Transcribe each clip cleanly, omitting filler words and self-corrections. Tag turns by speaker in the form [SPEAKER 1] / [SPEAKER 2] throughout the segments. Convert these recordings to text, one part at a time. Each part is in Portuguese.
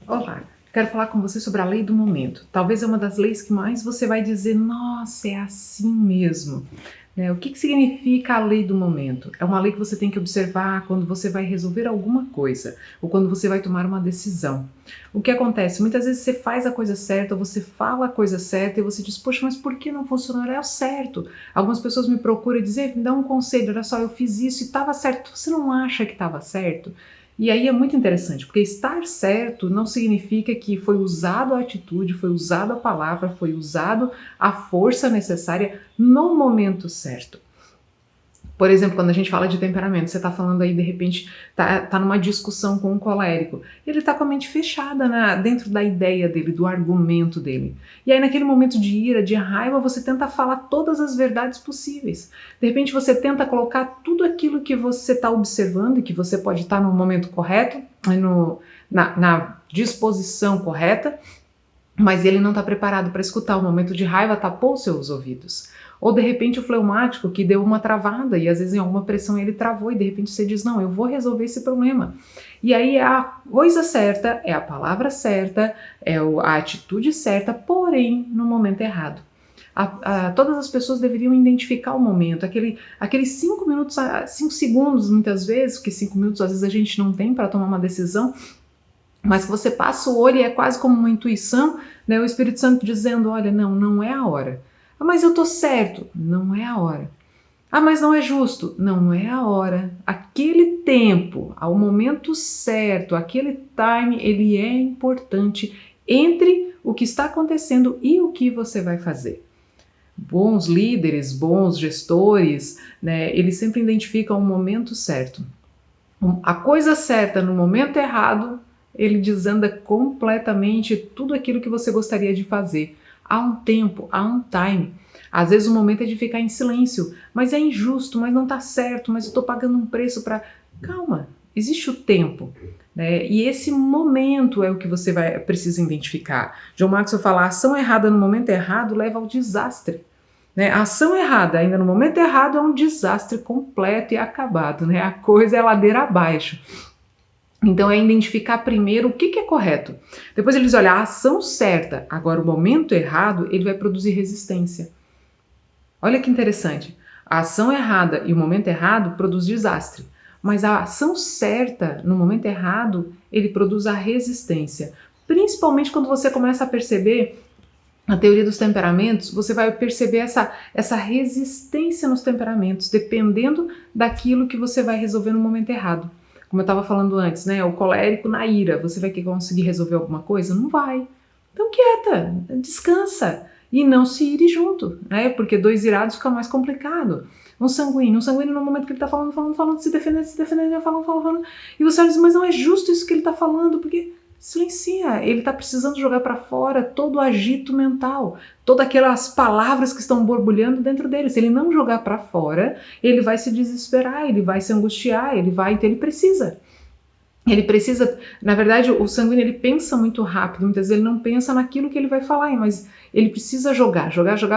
[SPEAKER 1] Olá, quero falar com você sobre a lei do momento. Talvez é uma das leis que mais você vai dizer, nossa, é assim mesmo. O que significa a lei do momento? É uma lei que você tem que observar quando você vai resolver alguma coisa ou quando você vai tomar uma decisão. O que acontece? Muitas vezes você faz a coisa certa, você fala a coisa certa e você diz, poxa, mas por que não funcionou? É o certo. Algumas pessoas me procuram e dizem, me dá um conselho, olha só, eu fiz isso e estava certo. Você não acha que estava certo? E aí é muito interessante, porque estar certo não significa que foi usado a atitude, foi usada a palavra, foi usado a força necessária no momento certo. Por exemplo, quando a gente fala de temperamento, você está falando aí, de repente, tá numa discussão com um colérico. Ele está com a mente fechada dentro da ideia dele, do argumento dele. E aí, naquele momento de ira, de raiva, você tenta falar todas as verdades possíveis. De repente, você tenta colocar tudo aquilo que você está observando e que você pode estar no momento correto, na disposição correta, mas ele não está preparado para escutar. O momento de raiva tapou seus ouvidos. Ou de repente o fleumático que deu uma travada e às vezes em alguma pressão ele travou e de repente você diz, não, eu vou resolver esse problema. E aí é a coisa certa, é a palavra certa, é a atitude certa, porém no momento errado. Todas as pessoas deveriam identificar o momento, aqueles 5 minutos, 5 segundos muitas vezes, porque 5 minutos às vezes a gente não tem para tomar uma decisão, mas que você passa o olho e é quase como uma intuição, né? O Espírito Santo dizendo, olha, não é a hora. Ah, mas eu tô certo. Não é a hora. Ah, mas não é justo. Não é a hora. Aquele tempo, ao momento certo, aquele time, ele é importante entre o que está acontecendo e o que você vai fazer. Bons líderes, bons gestores, né, eles sempre identificam o momento certo. A coisa certa no momento errado, ele desanda completamente tudo aquilo que você gostaria de fazer. Há um tempo, há um time. Às vezes o momento é de ficar em silêncio, mas é injusto, mas não está certo, mas eu estou pagando um preço para... Calma, existe o tempo, né? E esse momento é o que você precisa identificar. John Maxwell fala, a ação errada no momento errado leva ao desastre. Né? A ação errada, ainda no momento errado, é um desastre completo e acabado. Né? A coisa é ladeira abaixo. Então é identificar primeiro o que é correto. Depois ele diz, olha, a ação certa, agora o momento errado, ele vai produzir resistência. Olha que interessante. A ação errada e o momento errado produz desastre. Mas a ação certa, no momento errado, ele produz a resistência. Principalmente quando você começa a perceber a teoria dos temperamentos, você vai perceber essa resistência nos temperamentos, dependendo daquilo que você vai resolver no momento errado. Como eu estava falando antes, né? O colérico na ira, você vai conseguir resolver alguma coisa? Não vai. Então quieta, descansa e não se ire junto, né? Porque dois irados fica mais complicado. Um sanguíneo no momento que ele está falando, se defendendo, falando. E você vai dizer, mas não é justo isso que ele está falando, porque... Silencia, ele está precisando jogar para fora todo o agito mental, todas aquelas palavras que estão borbulhando dentro dele. Se ele não jogar para fora, ele vai se desesperar, ele vai se angustiar, então ele precisa. Ele precisa, na verdade, o sanguíneo ele pensa muito rápido, muitas vezes ele não pensa naquilo que ele vai falar, mas ele precisa jogar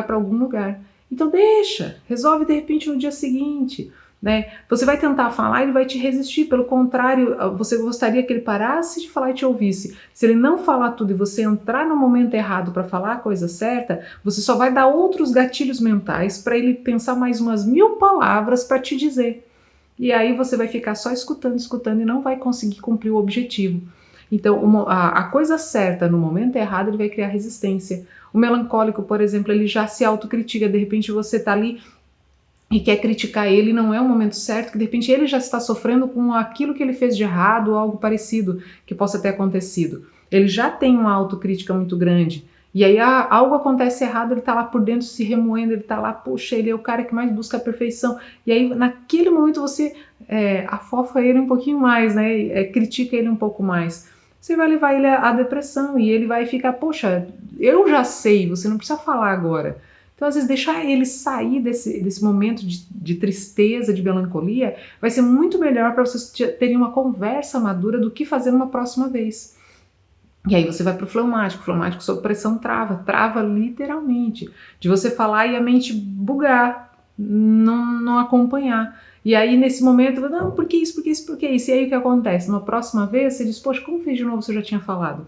[SPEAKER 1] para algum lugar. Então deixa, resolve de repente no dia seguinte. Né? Você vai tentar falar, ele vai te resistir, pelo contrário, você gostaria que ele parasse de falar e te ouvisse. Se ele não falar tudo e você entrar no momento errado para falar a coisa certa, você só vai dar outros gatilhos mentais para ele pensar mais umas 1000 palavras para te dizer. E aí você vai ficar só escutando e não vai conseguir cumprir o objetivo. Então, a coisa certa no momento errado, ele vai criar resistência. O melancólico, por exemplo, ele já se autocritica, de repente você está ali e quer criticar ele, não é o momento certo, que de repente ele já está sofrendo com aquilo que ele fez de errado ou algo parecido que possa ter acontecido. Ele já tem uma autocrítica muito grande. E aí algo acontece errado, ele está lá por dentro se remoendo, ele está lá, puxa, ele é o cara que mais busca a perfeição. E aí naquele momento você afofa ele um pouquinho mais, né? Critica ele um pouco mais. Você vai levar ele à depressão e ele vai ficar, poxa, eu já sei, você não precisa falar agora. Então, às vezes, deixar ele sair desse momento de tristeza, de melancolia, vai ser muito melhor para vocês terem uma conversa madura do que fazer uma próxima vez. E aí você vai para o fleumático sob pressão trava literalmente, de você falar e a mente bugar, não acompanhar. E aí, nesse momento, não, por que isso, por que isso, por que isso? E aí, o que acontece? Na próxima vez, você diz, poxa, como fez de novo se eu já tinha falado?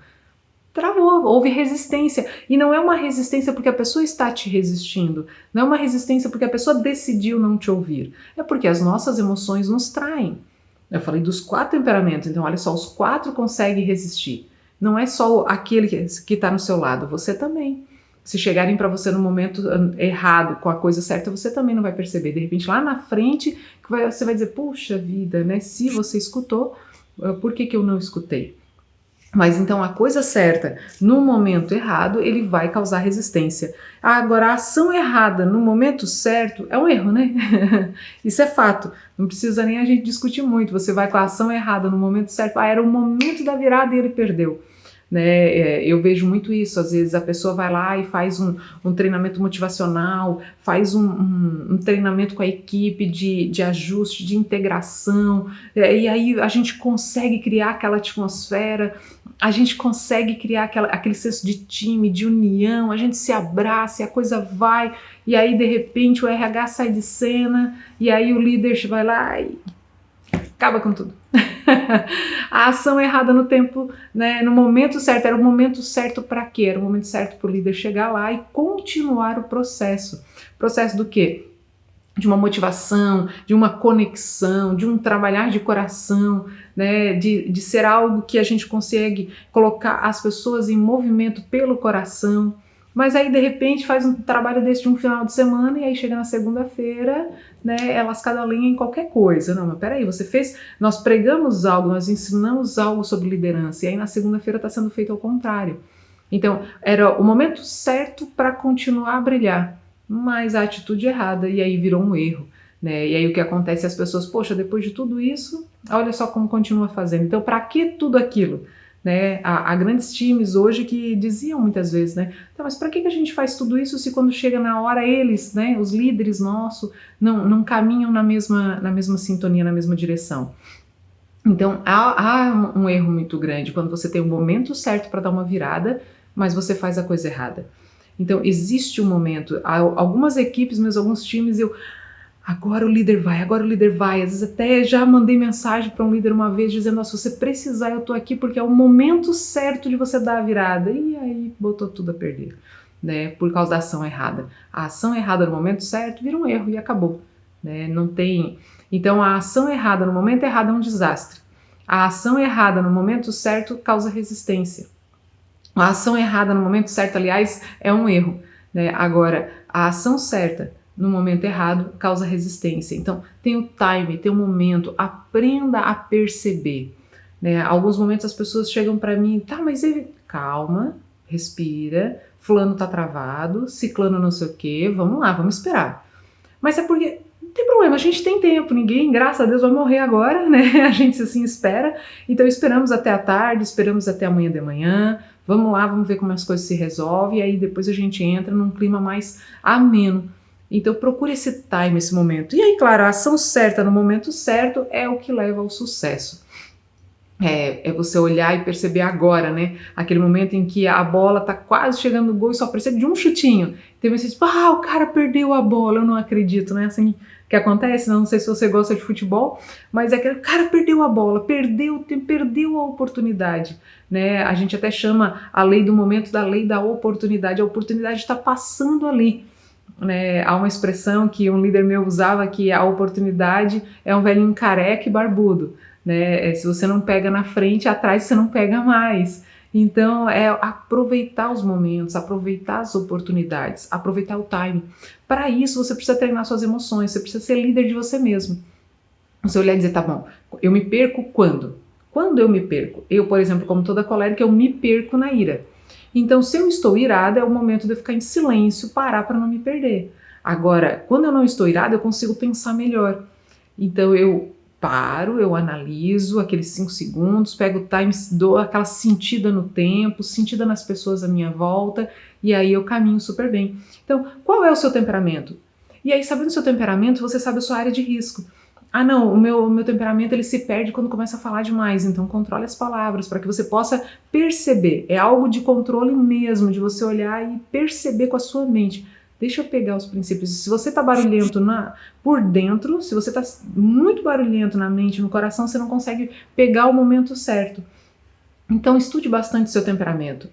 [SPEAKER 1] Travou, houve resistência. E não é uma resistência porque a pessoa está te resistindo. Não é uma resistência porque a pessoa decidiu não te ouvir. É porque as nossas emoções nos traem. Eu falei dos 4 temperamentos, então olha só, os 4 conseguem resistir. Não é só aquele que está no seu lado, você também. Se chegarem para você no momento errado, com a coisa certa, você também não vai perceber. De repente, lá na frente, você vai dizer, puxa vida, né? Se você escutou, por que eu não escutei? Mas então a coisa certa no momento errado, ele vai causar resistência. Agora, a ação errada no momento certo é um erro, né? Isso é fato. Não precisa nem a gente discutir muito. Você vai com a ação errada no momento certo. Era o momento da virada e ele perdeu. Né? Eu vejo muito isso, às vezes a pessoa vai lá e faz um treinamento motivacional, faz um treinamento com a equipe de ajuste, de integração, e aí a gente consegue criar aquela atmosfera, a gente consegue criar aquele senso de time, de união, a gente se abraça e a coisa vai, e aí de repente o RH sai de cena, e aí o líder vai lá e acaba com tudo. A ação errada no tempo, né, no momento certo, era o momento certo para quê? Era o momento certo para o líder chegar lá e continuar o processo. Processo do quê? De uma motivação, de uma conexão, de um trabalhar de coração, né, de ser algo que a gente consegue colocar as pessoas em movimento pelo coração. Mas aí, de repente, faz um trabalho desse de um final de semana e aí chega na segunda-feira, né, é lascada a lenha em qualquer coisa. Não, mas peraí, nós pregamos algo, nós ensinamos algo sobre liderança e aí na segunda-feira está sendo feito ao contrário. Então, era o momento certo para continuar a brilhar, mas a atitude errada e aí virou um erro. Né? E aí o que acontece? As pessoas, poxa, depois de tudo isso, olha só como continua fazendo. Então, para que tudo aquilo? Né? Há grandes times hoje que diziam muitas vezes, né? Então, mas para que a gente faz tudo isso se quando chega na hora eles, né, os líderes nossos, não caminham na mesma sintonia, na mesma direção? Então, há um erro muito grande quando você tem o momento certo para dar uma virada, mas você faz a coisa errada. Então, existe um momento, algumas equipes, mas alguns times, agora o líder vai, às vezes até já mandei mensagem para um líder uma vez dizendo, se você precisar eu tô aqui porque é o momento certo de você dar a virada, e aí botou tudo a perder, né, por causa da ação errada. A ação errada no momento certo vira um erro e acabou, né, não tem... Então a ação errada no momento errado é um desastre, a ação errada no momento certo causa resistência, a ação errada no momento certo, aliás, é um erro, né, agora a ação certa no momento errado causa resistência. Então, tem o time, tem o momento, aprenda a perceber. Né? Alguns momentos as pessoas chegam para mim, tá, mas calma, respira, fulano tá travado, ciclano não sei o quê, vamos lá, vamos esperar. Mas é porque, não tem problema, a gente tem tempo, ninguém, graças a Deus, vai morrer agora, né? A gente assim espera, então esperamos até a tarde, esperamos até amanhã de manhã, vamos lá, vamos ver como as coisas se resolvem, e aí depois a gente entra num clima mais ameno. Então procure esse time, esse momento. E aí, claro, a ação certa no momento certo é o que leva ao sucesso. É você olhar e perceber agora, né? Aquele momento em que a bola tá quase chegando no gol e só precisa de um chutinho. Então você diz, o cara perdeu a bola, eu não acredito, né? Assim que acontece, não sei se você gosta de futebol, mas é que o cara perdeu a bola, perdeu a oportunidade, né? A gente até chama a lei do momento da lei da oportunidade. A oportunidade está passando ali. Né, há uma expressão que um líder meu usava, que a oportunidade é um velhinho careca e barbudo, né? Se você não pega na frente, atrás você não pega mais. Então é aproveitar os momentos, aproveitar as oportunidades, aproveitar o time. Para isso você precisa treinar suas emoções, você precisa ser líder de você mesmo. Você olhar e dizer, tá bom, eu me perco quando? Quando eu me perco? Eu, por exemplo, como toda colérica, eu me perco na ira. Então, se eu estou irada, é o momento de eu ficar em silêncio, parar para não me perder. Agora, quando eu não estou irada, eu consigo pensar melhor. Então, eu paro, eu analiso aqueles 5 segundos, pego o time, dou aquela sentida no tempo, sentida nas pessoas à minha volta, e aí eu caminho super bem. Então, qual é o seu temperamento? E aí, sabendo o seu temperamento, você sabe a sua área de risco. Não, o meu temperamento ele se perde quando começa a falar demais, então controle as palavras para que você possa perceber, é algo de controle mesmo, de você olhar e perceber com a sua mente, Deixa eu pegar os princípios. Se você está barulhento por dentro, se você está muito barulhento na mente, no coração, você não consegue pegar o momento certo. Então estude bastante seu temperamento.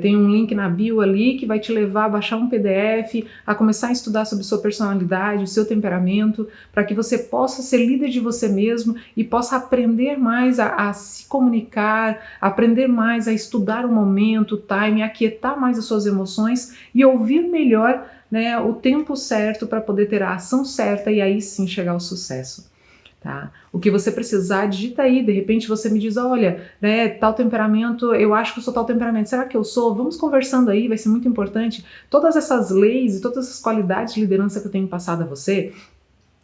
[SPEAKER 1] Tem um link na bio ali que vai te levar a baixar um PDF, a começar a estudar sobre sua personalidade, o seu temperamento, para que você possa ser líder de você mesmo e possa aprender mais a se comunicar, aprender mais a estudar o momento, o time, aquietar mais as suas emoções e ouvir melhor, né, o tempo certo para poder ter a ação certa e aí sim chegar ao sucesso. Tá? O que você precisar, digita aí, de repente você me diz, olha, né, tal temperamento, eu acho que eu sou tal temperamento, será que eu sou? Vamos conversando aí, vai ser muito importante. Todas essas leis e todas essas qualidades de liderança que eu tenho passado a você,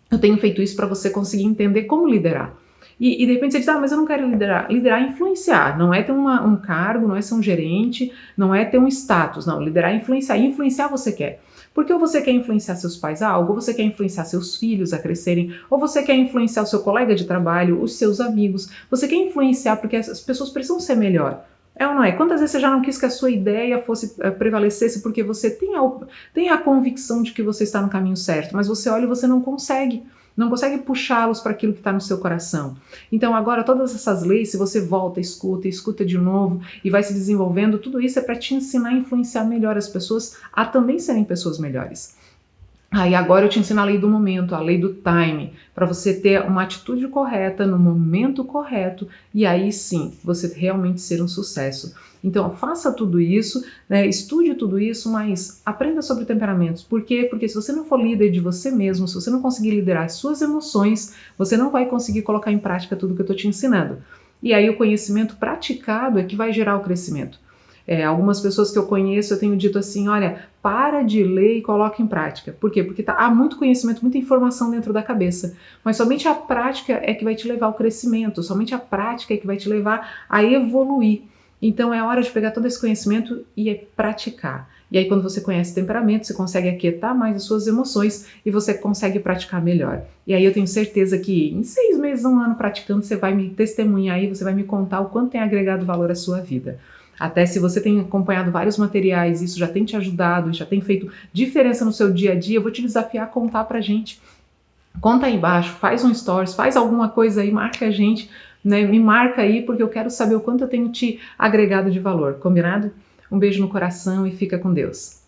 [SPEAKER 1] eu tenho feito isso para você conseguir entender como liderar. E de repente você diz, mas eu não quero liderar. Liderar é influenciar, não é ter um cargo, não é ser um gerente, não é ter um status, não. Liderar é influenciar, e influenciar você quer. Porque ou você quer influenciar seus pais a algo, ou você quer influenciar seus filhos a crescerem, ou você quer influenciar o seu colega de trabalho, os seus amigos. Você quer influenciar porque as pessoas precisam ser melhor. É ou não é? Quantas vezes você já não quis que a sua ideia fosse prevalecesse porque você tem a convicção de que você está no caminho certo, mas você olha e você não consegue puxá-los para aquilo que está no seu coração. Então agora todas essas leis, se você volta, escuta de novo e vai se desenvolvendo, tudo isso é para te ensinar a influenciar melhor as pessoas a também serem pessoas melhores. Aí agora eu te ensino a lei do momento, a lei do time, para você ter uma atitude correta no momento correto e aí sim você realmente ser um sucesso. Então faça tudo isso, né, estude tudo isso, mas aprenda sobre temperamentos. Por quê? Porque se você não for líder de você mesmo, se você não conseguir liderar as suas emoções, você não vai conseguir colocar em prática tudo que eu estou te ensinando. E aí o conhecimento praticado é que vai gerar o crescimento. Algumas pessoas que eu conheço, eu tenho dito assim, olha, para de ler e coloca em prática. Por quê? Porque há muito conhecimento, muita informação dentro da cabeça, mas somente a prática é que vai te levar ao crescimento, somente a prática é que vai te levar a evoluir. Então é hora de pegar todo esse conhecimento e praticar. E aí quando você conhece temperamento, você consegue aquietar mais as suas emoções e você consegue praticar melhor. E aí eu tenho certeza que em 6 meses, 1 ano praticando, você vai me testemunhar aí, você vai me contar o quanto tem agregado valor à sua vida. Até se você tem acompanhado vários materiais, isso já tem te ajudado, já tem feito diferença no seu dia a dia, eu vou te desafiar a contar pra gente. Conta aí embaixo, faz um stories, faz alguma coisa aí, marca a gente, né? Me marca aí porque eu quero saber o quanto eu tenho te agregado de valor, combinado? Um beijo no coração e fica com Deus.